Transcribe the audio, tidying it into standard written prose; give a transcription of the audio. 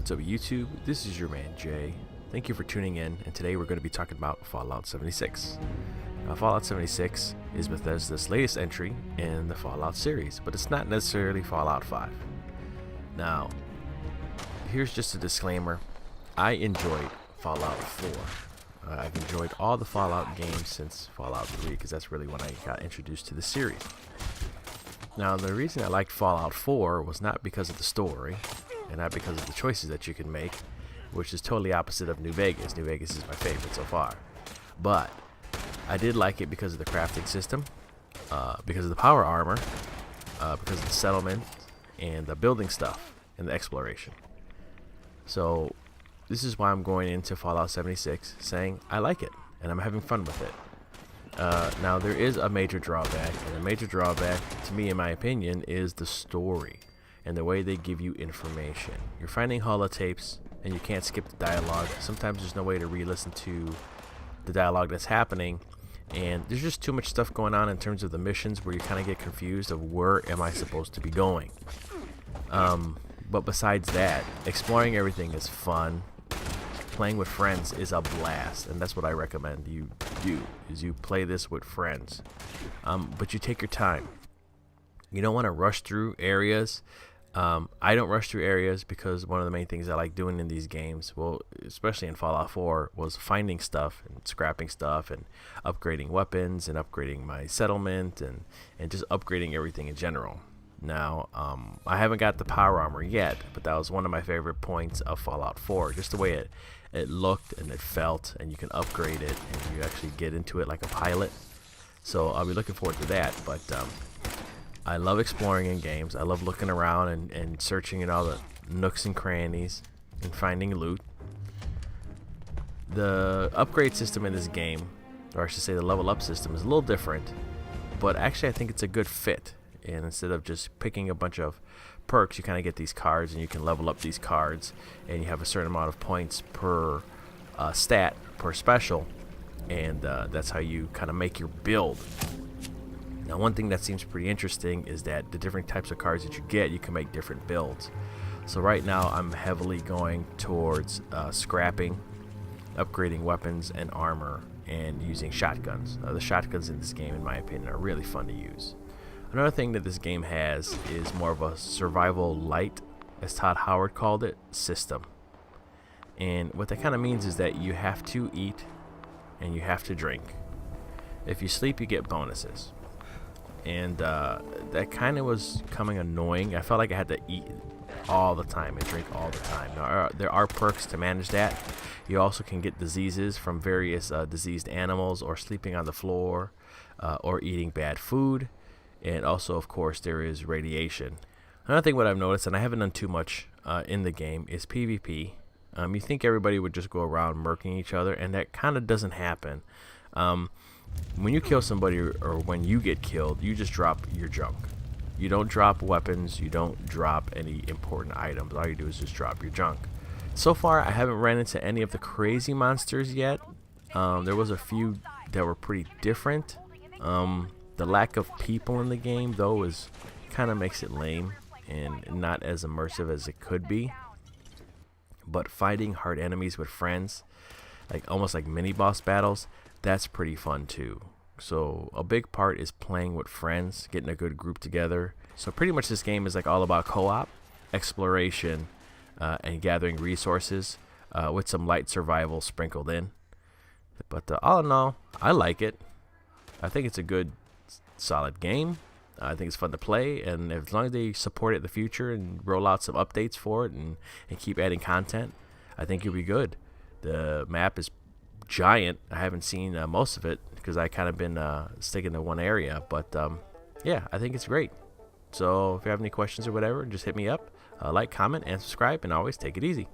What's up YouTube? This is your man Jay. Thank you for tuning in, and today we're going to be talking about Fallout 76. Now, Fallout 76 is Bethesda's latest entry in the Fallout series, but it's not necessarily Fallout 5. Now, here's just a disclaimer. I enjoyed Fallout 4. I've enjoyed all the Fallout games since Fallout 3 because that's really when I got introduced to the series. Now, the reason I liked Fallout 4 was not because of the story and not because of the choices that you can make, which is totally opposite of New Vegas. New Vegas is my favorite so far. But I did like it because of the crafting system, because of the power armor, because of the settlement and the building stuff and the exploration. So this is why I'm going into Fallout 76 saying I like it and I'm having fun with it. Now there is a major drawback, and the major drawback to me, in my opinion, is the story and the way they give you information. You're finding holotapes and you can't skip the dialogue. Sometimes there's no way to re-listen to the dialogue that's happening, and there's just too much stuff going on in terms of the missions where you kind of get confused of where am I supposed to be going. But besides that, exploring everything is fun. Playing with friends is a blast, and that's what I recommend you do, is you play this with friends. But you take your time. You don't want to rush through areas. I don't rush through areas because one of the main things I like doing in these games, well, especially in Fallout 4, was finding stuff and scrapping stuff and upgrading weapons and upgrading my settlement and just upgrading everything in general. Now, I haven't got the power armor yet, but that was one of my favorite points of Fallout 4, just the way it looked and it felt, and you can upgrade it and you actually get into it like a pilot. So I'll be looking forward to that. But I love exploring in games. I love looking around and searching in all the nooks and crannies and finding loot. The upgrade system in this game, or I should say the level up system, is a little different, but actually I think it's a good fit. And instead of just picking a bunch of perks, you kind of get these cards and you can level up these cards, and you have a certain amount of points per stat per special, and that's how you kind of make your build. Now, one thing that seems pretty interesting is that the different types of cards that you get, you can make different builds. So right now I'm heavily going towards scrapping, upgrading weapons and armor, and using shotguns. The shotguns in this game, in my opinion, are really fun to use. Another thing that this game has is more of a survival light, as Todd Howard called it, system. And what that kind of means is that you have to eat and you have to drink. If you sleep, you get bonuses. And that kind of was becoming annoying. I felt like I had to eat all the time and drink all the time. Now, there are perks to manage that. You also can get diseases from various diseased animals, or sleeping on the floor, or eating bad food. And also, of course, there is radiation. Another thing what I've noticed, and I haven't done too much in the game, is PvP. You think everybody would just go around murking each other, and that kind of doesn't happen. When you kill somebody, or when you get killed, you just drop your junk. You don't drop weapons, you don't drop any important items. All you do is just drop your junk. So far, I haven't ran into any of the crazy monsters yet. There was a few that were pretty different. The lack of people in the game, though, is kind of makes it lame and not as immersive as it could be. But fighting hard enemies with friends, like almost like mini boss battles, that's pretty fun too. So a big part is playing with friends, getting a good group together. So pretty much this game is like all about co-op, exploration, and gathering resources, with some light survival sprinkled in. But all in all, I like it. I think it's a good, solid game. I think it's fun to play, and as long as they support it in the future and roll out some updates for it and keep adding content, I think it'll be good. The map is giant. I haven't seen most of it because I kind of been sticking to one area, but yeah, I think it's great. So if you have any questions or whatever, just hit me up, like, comment, and subscribe, and always take it easy.